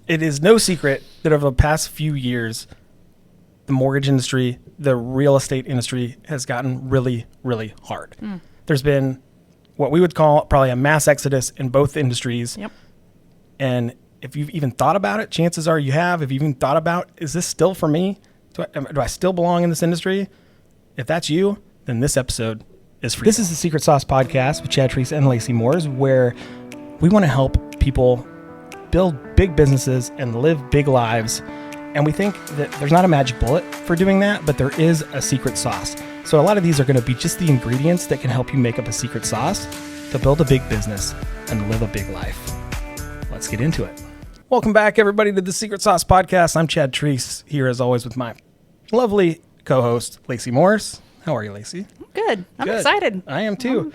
it is no secret that over the past few years, the mortgage industry, the real estate industry has gotten really, really hard. There's been what we would call probably a mass exodus in both industries. Yep. And if you've even thought about it, chances are you have. If you've even thought about, is this still for me? Do I still belong in this industry? If that's you, then this episode is for you. This is the Secret Sauce Podcast with Chad Treese and Lacey Moores, where we want to help people build big businesses and live big lives. And we think that there's not a magic bullet for doing that, but there is a secret sauce. So a lot of these are going to be just the ingredients that can help you make up a secret sauce to build a big business and live a big life. Let's get into it. Welcome back, everybody, to the Secret Sauce Podcast. I'm Chad Treese, here as always with my lovely co-host, Lacey Morris. How are you, Lacey? Good. I'm excited. I am too.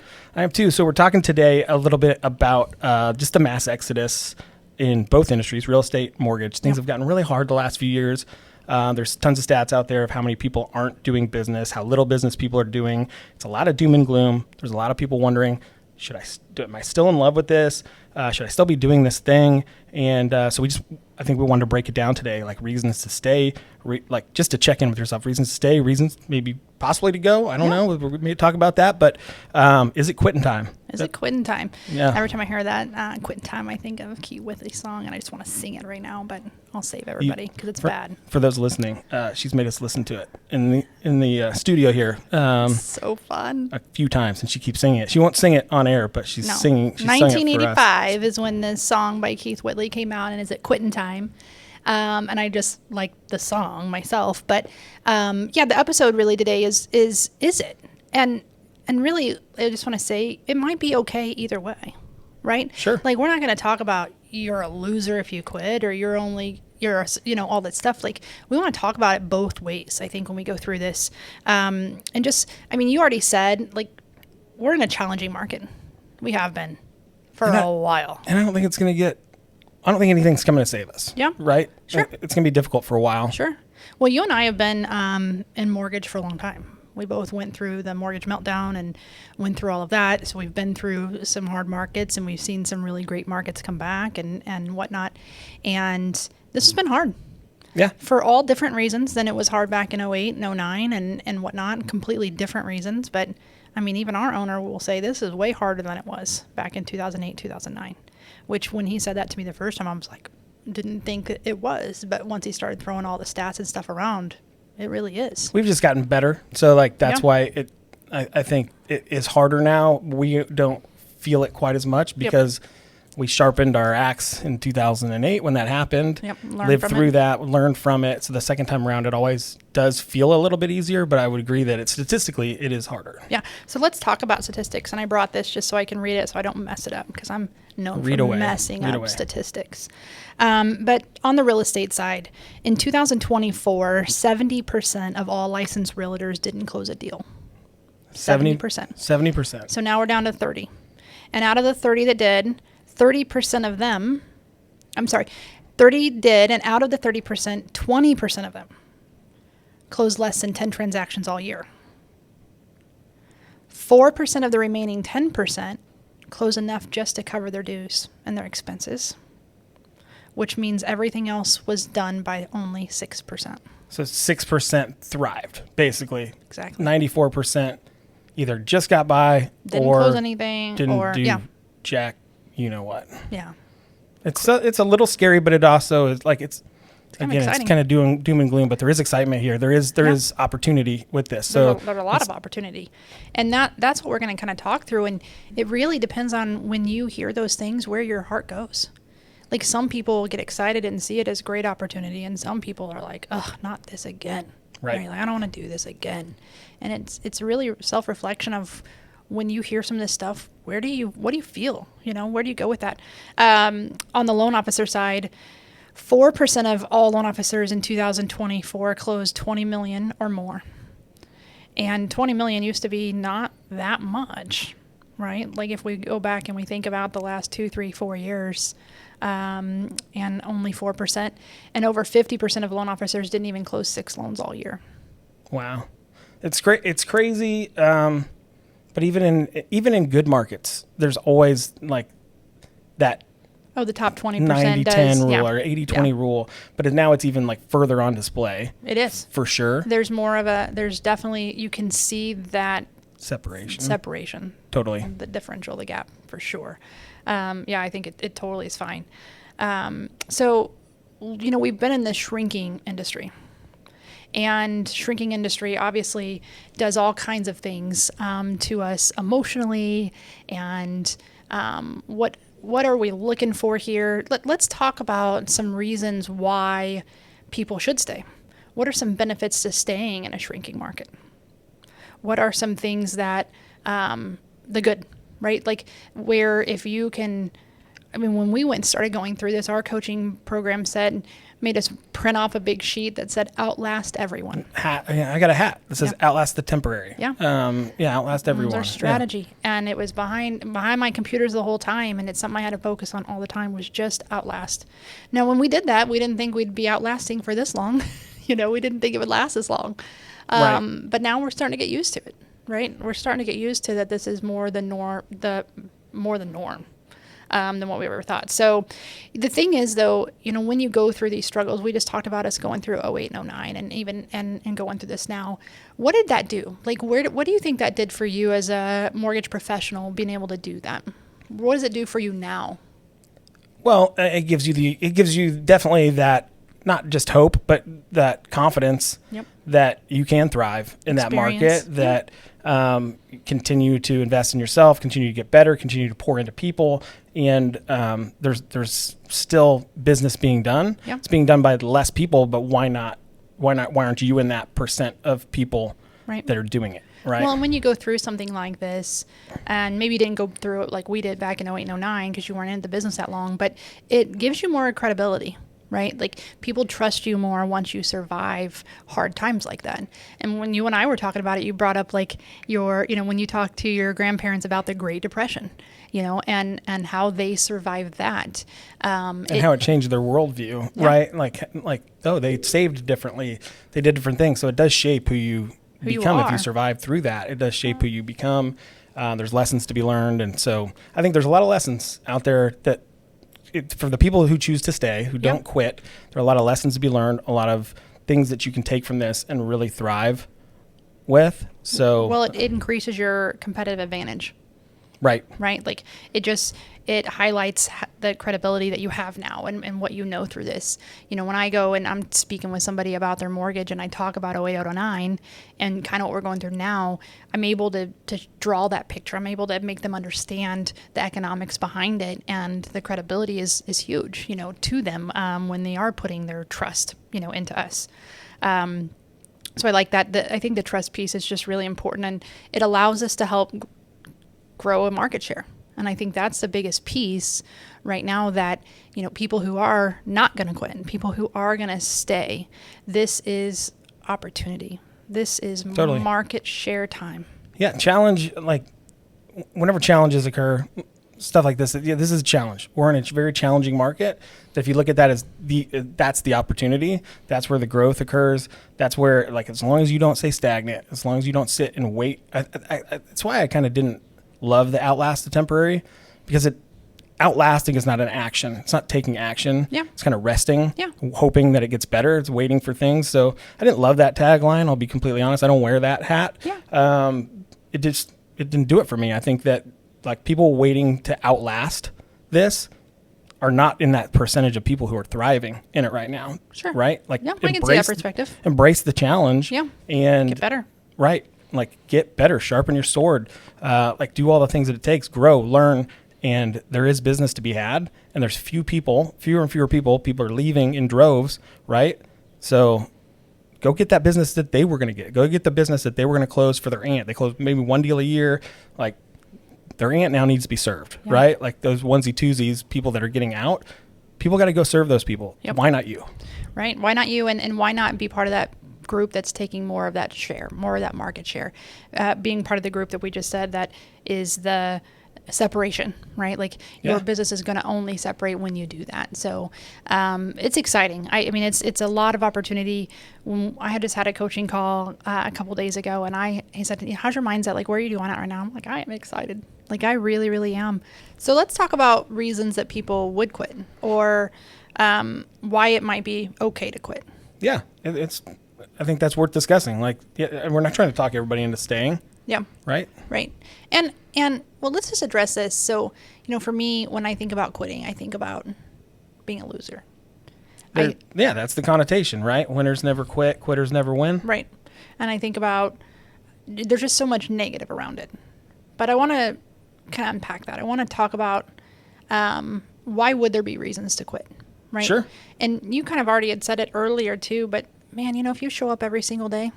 So we're talking today a little bit about just the mass exodus in both industries, real estate, mortgage. Things have gotten really hard the last few years. There's tons of stats out there of how many people aren't doing business, how little business people are doing. It's a lot of doom and gloom. There's a lot of people wondering, am I still in love with this? Should I still be doing this thing? And so I think we wanted to break it down today, like reasons to stay, just to check in with yourself, reasons to stay, reasons maybe possibly to go. I don't know. We may talk about that, but is it quitting time? Is it quitting time? Yeah. Every time I hear that, quitting time, I think of Keith Whitley's song, and I just want to sing it right now, but I'll save everybody because it's bad. For those listening, she's made us listen to it in the studio here. So fun. A few times, and she keeps singing it. She won't sing it on air, but she's singing. She's 1985 is when this song by Keith Whitley came out, and is it quitting time? And I just like the song myself, but the episode really today is it? And really, I just want to say it might be okay either way, right? Sure. Like, we're not going to talk about you're a loser if you quit, or you're all that stuff. Like, we want to talk about it both ways, I think, when we go through this. You already said, like, we're in a challenging market. We have been for a while. And I don't think anything's coming to save us. Yeah. Right? Sure. It's going to be difficult for a while. Sure. Well, you and I have been in mortgage for a long time. We both went through the mortgage meltdown and went through all of that. So we've been through some hard markets, and we've seen some really great markets come back and whatnot. And this has been hard. Yeah. For all different reasons than it was hard back in 08 and 09 and whatnot, completely different reasons. But I mean, even our owner will say this is way harder than it was back in 2008, 2009, which when he said that to me the first time, I was like, didn't think it was. But once he started throwing all the stats and stuff around, it really is. We've just gotten better. So that's why I think it is harder now. We don't feel it quite as much because we sharpened our axe in 2008 when that happened. Yep. Lived through that, learned from it. So the second time around, it always does feel a little bit easier, but I would agree that statistically it is harder. Yeah. So let's talk about statistics. And I brought this just so I can read it so I don't mess it up, because I'm known for messing up statistics. But on the real estate side, in 2024, 70% of all licensed realtors didn't close a deal. 70%. 70%. So now we're down to 30. And out of the 30 that did, 30% of them, 30 did, and out of the 30%, 20% of them closed less than 10 transactions all year. 4% of the remaining 10% closed enough just to cover their dues and their expenses, which means everything else was done by only 6%. So 6% thrived, basically. Exactly. 94% either just got by didn't or close anything, didn't do jack, you know what. Yeah. It's a little scary, but it also is like it's kind of doom and gloom, but there is excitement here. There is opportunity with this. So there's a lot of opportunity. And that's what we're going to kind of talk through. And it really depends on when you hear those things, where your heart goes. Like, some people get excited and see it as great opportunity, and some people are like, ugh, not this again. Right. Like, I don't want to do this again. And it's really self-reflection of when you hear some of this stuff, what do you feel? Where do you go with that? On the loan officer side, 4% of all loan officers in 2024 closed 20 million or more. And 20 million used to be not that much, right? Like, if we go back and we think about the last 2, 3, 4 years, and only 4%, and over 50% of loan officers didn't even close 6 loans all year. Wow. It's great. It's crazy. But even in good markets, there's always like that Oh, the top 20% 90-10 does. rule Yeah. or 80-20 rule, but now it's even like further on display. It is. For sure. There's definitely, you can see that separation. Totally. The differential, the gap, for sure. I think it totally is fine. So, we've been in the shrinking industry. And shrinking industry obviously does all kinds of things to us emotionally. And what are we looking for here? Let's talk about some reasons why people should stay. What are some benefits to staying in a shrinking market? What are some things that the good, right? Like where if you can, when we started going through this, our coaching program made us print off a big sheet that said outlast everyone. Hat. Yeah, I got a hat that says outlast the temporary. Yeah. Outlast everyone. It was our strategy. Yeah. And it was behind my computers the whole time. And it's something I had to focus on all the time was just outlast. Now, when we did that, we didn't think we'd be outlasting for this long. We didn't think it would last this long. Right. But now we're starting to get used to it, right? We're starting to get used to that this is more the norm, than what we ever thought. So the thing is, though, when you go through these struggles, we just talked about us going through 08 and 09 and even and going through this now. What did that do? Like, what do you think that did for you as a mortgage professional, being able to do that? What does it do for you now? Well, it gives you definitely that, not just hope, but that confidence that you can thrive in that market, that continue to invest in yourself, continue to get better, continue to pour into people. And there's still business being done. Yep. It's being done by less people, but why aren't you in that percent of people that are doing it? Right. Well, and when you go through something like this, and maybe you didn't go through it like we did back in 08 and 09 because you weren't in the business that long, but it gives you more credibility. Right? Like people trust you more once you survive hard times like that. And when you and I were talking about it, you brought up like when you talked to your grandparents about the Great Depression, and how they survived that. And how it changed their worldview, right? Like, they saved differently. They did different things. So it does shape who you become if you survive through that. It does shape who you become. There's lessons to be learned. And so I think there's a lot of lessons out there that, for the people who choose to stay, who don't quit, there are a lot of lessons to be learned, a lot of things that you can take from this and really thrive with. So, well, it increases your competitive advantage. Right. Like it highlights the credibility that you have now and what you know through this. When I go and I'm speaking with somebody about their mortgage and I talk about 08, 09 and kind of what we're going through now, I'm able to draw that picture. I'm able to make them understand the economics behind it, and the credibility is huge, to them when they are putting their trust, into us. So I like that. I think the trust piece is just really important, and it allows us to help grow a market share. And I think that's the biggest piece right now, that, people who are not going to quit and people who are going to stay, this is opportunity. This is market share time. Yeah. Challenge, like whenever challenges occur, stuff like this, this is a challenge. We're in a very challenging market. If you look at that as that's the opportunity, that's where the growth occurs. That's where, like, as long as you don't stay stagnant, as long as you don't sit and wait. That's why I kind of didn't love the outlast the temporary, because outlasting is not an action. It's not taking action. Yeah. It's kind of resting, hoping that it gets better. It's waiting for things. So I didn't love that tagline. I'll be completely honest. I don't wear that hat. Yeah. It didn't do it for me. I think that, like, people waiting to outlast this are not in that percentage of people who are thriving in it right now. Sure. Right? Like, I can see that perspective. Embrace the challenge. Yeah. And get better. Right. Like, get better, sharpen your sword, do all the things that it takes, grow, learn, and there is business to be had. And there's fewer and fewer people are leaving in droves, right? So go get that business that they were going to get. Go get the business that they were going to close for their aunt. They close maybe one deal a year. Like, their aunt now needs to be served, right? Like those onesie twosies, people that are getting out, people got to go serve those people. Yep. Why not you? Right. Why not you? And why not be part of that group that's taking more of that share, more of that market share, being part of the group that we just said that is the separation, right? Like your business is going to only separate when you do that. So it's exciting. I mean, it's a lot of opportunity. When I had just had a coaching call a couple days ago, and he said, "How's your mindset? Like, where are you doing at right now?" I'm like, I am excited. Like I really, really am. So let's talk about reasons that people would quit, or why it might be okay to quit. Yeah, I think that's worth discussing. Like, yeah, we're not trying to talk everybody into staying. Yeah. Right. Right. And well, let's just address this. So, for me, when I think about quitting, I think about being a loser. Yeah, that's the connotation, right? Winners never quit, quitters never win. Right. And I think about, there's just so much negative around it. But I want to kind of unpack that. I want to talk about why would there be reasons to quit, right? Sure. And you kind of already had said it earlier too, but man, if you show up every single day,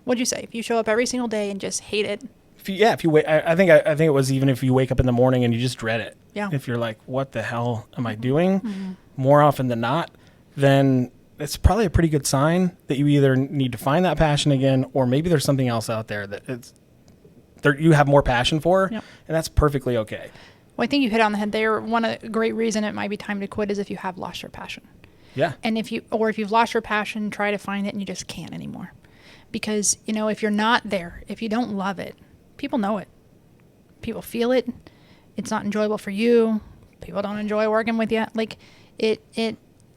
what'd you say? If you show up every single day and just hate it. If you wait, I think it was even if you wake up in the morning and you just dread it. Yeah. If you're like, what the hell am I doing? More often than not, then it's probably a pretty good sign that you either need to find that passion again, or maybe there's something else out there that you have more passion for, and that's perfectly okay. Well, I think you hit on the head there. One great reason it might be time to quit is if you have lost your passion. Yeah. And if you've lost your passion, try to find it and you just can't anymore. Because, if you're not there, if you don't love it, people know it. People feel it. It's not enjoyable for you. People don't enjoy working with you. Like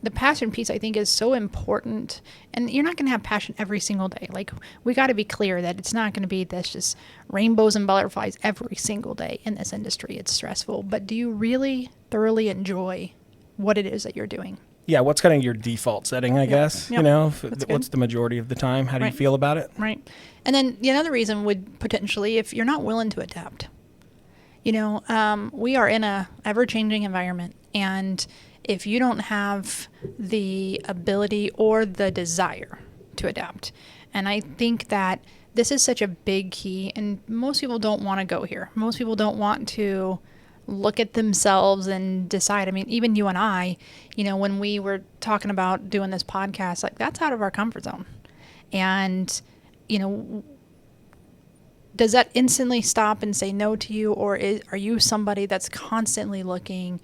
the passion piece, I think, is so important. And you're not going to have passion every single day. Like, we got to be clear that it's not going to be this just rainbows and butterflies every single day in this industry. It's stressful. But do you really thoroughly enjoy what it is that you're doing? Yeah, what's kind of your default setting, I guess? Yep. What's the majority of the time? How do you feel about it? Right. And then the other reason would potentially, if you're not willing to adapt. We are in a ever-changing environment, and if you don't have the ability or the desire to adapt, and I think that this is such a big key, and most people don't want to go here. Most people don't want to look at themselves and decide. I mean, even you and I, when we were talking about doing this podcast, like that's out of our comfort zone. And, does that instantly stop and say no to you? Or are you somebody that's constantly looking,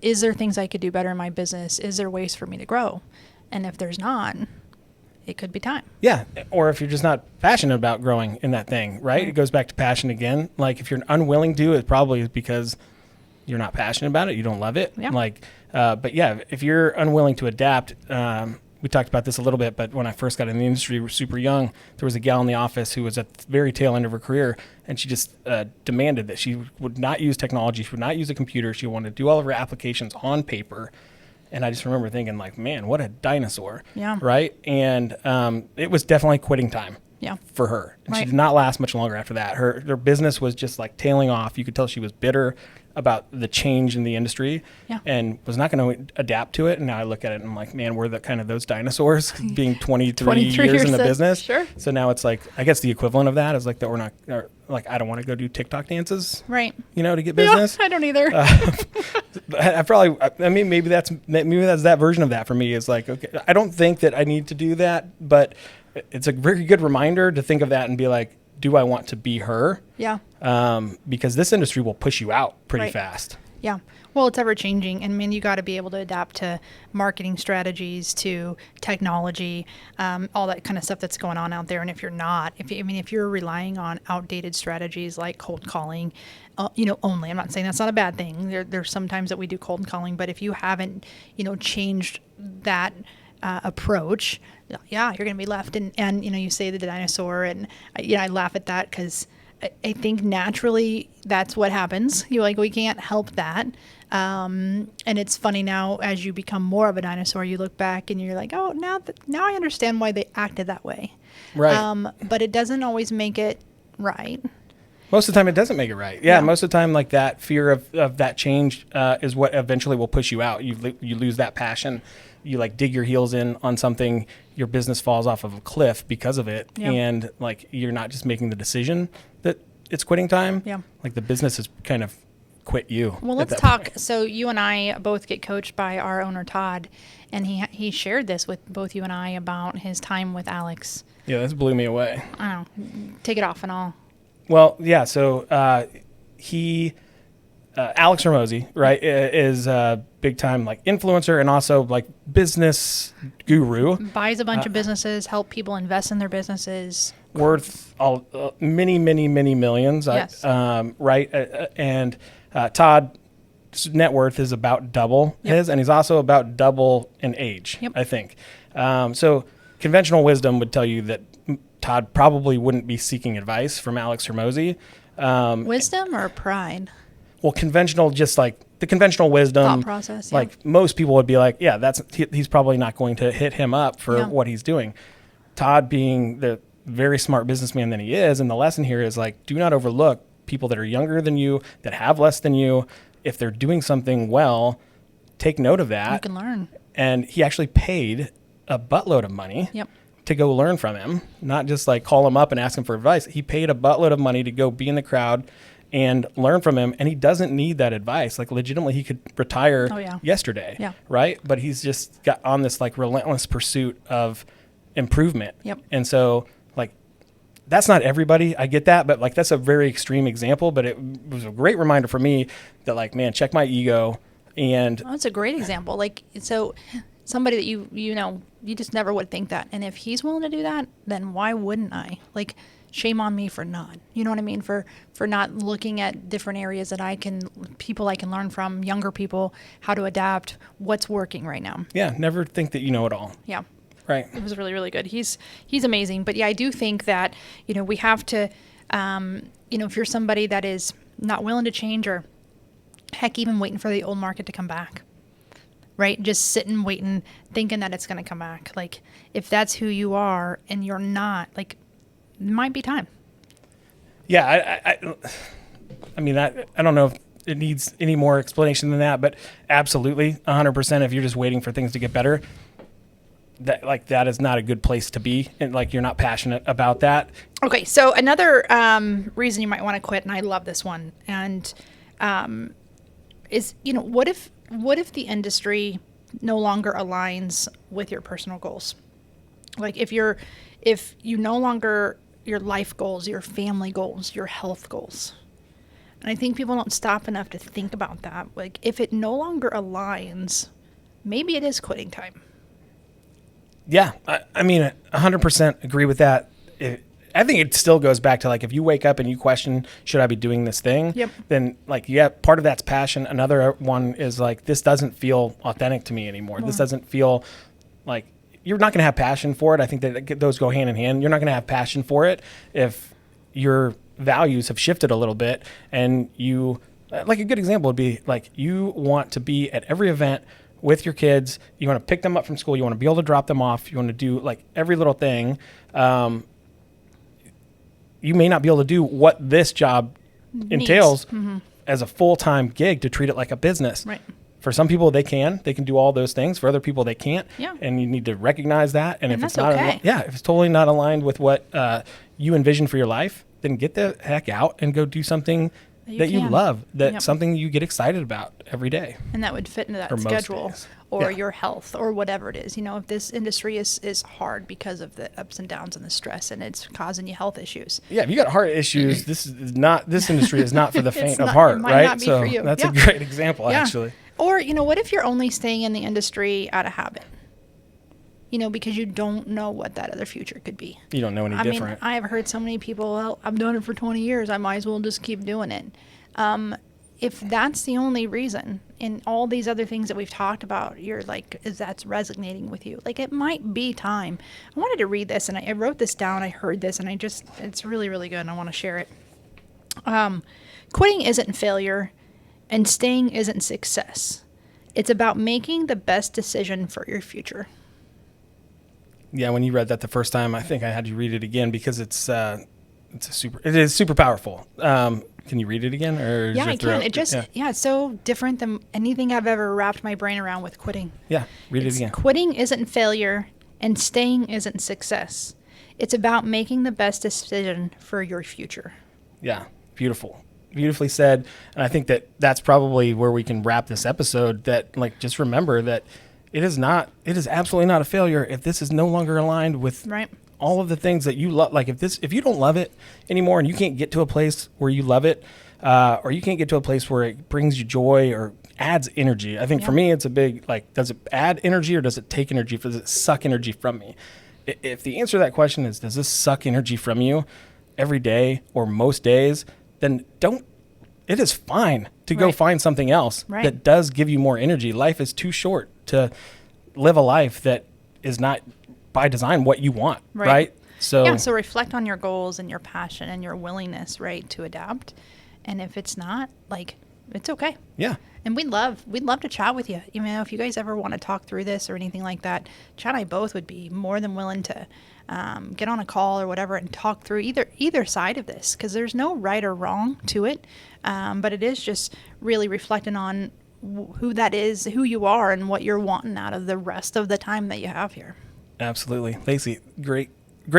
is there things I could do better in my business? Is there ways for me to grow? And if there's not, it could be time. Yeah. Or if you're just not passionate about growing in that thing, right? It goes back to passion again. Like if you're unwilling to, it probably is because you're not passionate about it. You don't love it. Yeah. But yeah, if you're unwilling to adapt, we talked about this a little bit, but when I first got in the industry, we were super young. There was a gal in the office who was at the very tail end of her career, and she just demanded that she would not use technology. She would not use a computer. She wanted to do all of her applications on paper. And I just remember thinking, like, man, what a dinosaur. Yeah. Right? And it was definitely quitting time. Yeah. For her. And right. She did not last much longer after that. Her business was just like tailing off. You could tell she was bitter about the change in the industry and was not going to adapt to it. And now I look at it and I'm like, man, we're the kind of those dinosaurs being 23 years in the business. Sure. So now it's like, I guess the equivalent of that is like that we're not, like, I don't want to go do TikTok dances. Right. To get business. Yeah, I don't either. Maybe that's that version of that for me is like, okay, I don't think that I need to do that, but it's a very good reminder to think of that and be like, do I want to be her? Yeah. Because this industry will push you out pretty fast. Yeah. Well, it's ever changing. And you got to be able to adapt to marketing strategies, to technology, all that kind of stuff that's going on out there. And if you're not, if you're relying on outdated strategies like cold calling, only, I'm not saying that's not a bad thing. There's sometimes that we do cold calling, but if you haven't, changed that approach, you're going to be left. And you say the dinosaur, and I laugh at that because I think naturally that's what happens. We can't help that. And it's funny now as you become more of a dinosaur, you look back and you're like, oh, now I understand why they acted that way. Right. But it doesn't always make it right. Most of the time it doesn't make it right. Yeah. Most of the time, like that fear of that change is what eventually will push you out. You lose that passion. You like dig your heels in on something, your business falls off of a cliff because of it. Yeah. And like, you're not just making the decision that it's quitting time. Yeah. Like the business is kind of quit you. Well, let's talk. Point. So you and I both get coached by our owner, Todd, and he shared this with both you and I about his time with Alex. Yeah. This blew me away. I don't know. Take it off and all. Well, yeah. So Alex Hormozi, right, is a big time like influencer and also like business guru. Buys a bunch of businesses, help people invest in their businesses. worth many, many, many millions. Yes. Right. And Todd's net worth is about double his, and he's also about double in age, I think. So conventional wisdom would tell you that Todd probably wouldn't be seeking advice from Alex Hormozy. Wisdom or pride? Well, conventional, just like the conventional wisdom Thought process. like most people would be like, yeah, he's probably not going to hit him up for what he's doing. Todd, being the very smart businessman that he is, and the lesson here is like, do not overlook people that are younger than you, that have less than you. If they're doing something well, take note of that. You can learn. And he actually paid a buttload of money to go learn from him, not just like call him up and ask him for advice. He paid a buttload of money to go be in the crowd and learn from him. And he doesn't need that advice. Like legitimately, he could retire yesterday, right? But he's just got on this like relentless pursuit of improvement. And so like, that's not everybody. I get that, but like, that's a very extreme example, but it was a great reminder for me that like, man, check my ego. And that's a great example. Like, so somebody that you know, you just never would think that. And if he's willing to do that, then why wouldn't I? Like, shame on me for not, you know what I mean? For not looking at different areas that people I can learn from, younger people, how to adapt, what's working right now. Yeah. Never think that you know it all. Yeah. Right. It was really, really good. He's amazing. But yeah, I do think that, you know, we have to, you know, if you're somebody that is not willing to change, or heck, even waiting for the old market to come back, right? Just sitting, waiting, thinking that it's going to come back. Like, if that's who you are and you're not, like, it might be time. Yeah. I mean, I don't know if it needs any more explanation than that, but absolutely 100%. If you're just waiting for things to get better, that is not a good place to be. And like, you're not passionate about that. Okay. So another, reason you might want to quit, and I love this one, and, is, you know, what if the industry no longer aligns with your personal goals? Like if you no longer, your life goals, your family goals, your health goals. And I think people don't stop enough to think about that. Like if it no longer aligns, maybe it is quitting time. Yeah. I mean, 100% agree with that. I think it still goes back to like, if you wake up and you question, should I be doing this thing? Then like, yeah, part of that's passion. Another one is like, this doesn't feel authentic to me anymore. This doesn't feel like, you're not going to have passion for it. I think that those go hand in hand. You're not going to have passion for it if your values have shifted a little bit, and you, like a good example would be like, you want to be at every event with your kids. You want to pick them up from school. You want to be able to drop them off. You want to do like every little thing. You may not be able to do what this job entails as a full-time gig to treat it like a business. Right. For some people, they can do all those things. For other people, they can't. Yeah. And you need to recognize that. And if it's not, okay. If it's totally not aligned with what you envision for your life, then get the heck out and go do something that you love, something you get excited about every day. And that would fit into that schedule or your health or whatever it is. You know, if this industry is hard because of the ups and downs and the stress, and it's causing you health issues. Yeah, if you got heart issues, this industry is not for the faint of heart, right? So that's a great example, actually. Or, you know, what if you're only staying in the industry out of habit? You know, because you don't know what that other future could be. You don't know any different. I have heard so many people, well, I've done it for 20 years. I might as well just keep doing it. If that's the only reason, in all these other things that we've talked about, you're like, that's resonating with you. Like, it might be time. I wanted to read this, and I wrote this down. I heard this, and it's really, really good, and I want to share it. Quitting isn't failure, and staying isn't success. It's about making the best decision for your future. Yeah, when you read that the first time, I think I had you read it again because it is super powerful. Can you read it again? Or I can. It's so different than anything I've ever wrapped my brain around with quitting. Yeah, read it again. Quitting isn't failure, and staying isn't success. It's about making the best decision for your future. Yeah, beautiful. Beautifully said. And I think that's probably where we can wrap this episode, that like, just remember that it is absolutely not a failure if this is no longer aligned with all of the things that you love. Like if you don't love it anymore, and you can't get to a place where you love it, or you can't get to a place where it brings you joy or adds energy. I think for me, it's a big, like, does it add energy or does it take energy? Does it suck energy from me? If the answer to that question is, does this suck energy from you every day or most days, then it is fine to go find something else that does give you more energy. Life is too short to live a life that is not by design what you want, right? So reflect on your goals and your passion and your willingness, right, to adapt. And if it's not, like, it's okay. Yeah. And we'd love to chat with you. You know, if you guys ever want to talk through this or anything like that, Chad and I both would be more than willing to get on a call or whatever and talk through either side of this, because there's no right or wrong to it. But it is just really reflecting on who that is, who you are, and what you're wanting out of the rest of the time that you have here. Absolutely. Lacey, great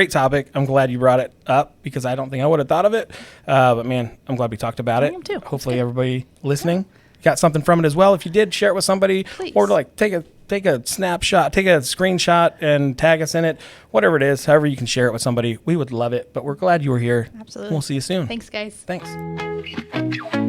topic. I'm glad you brought it up because I don't think I would have thought of it. But man, I'm glad we talked about it. Too. Hopefully everybody listening got something from it as well. If you did, share it with somebody. Please. Or like take a snapshot, take a screenshot and tag us in it. Whatever it is, however you can share it with somebody. We would love it. But we're glad you were here. Absolutely. We'll see you soon. Thanks, guys. Thanks.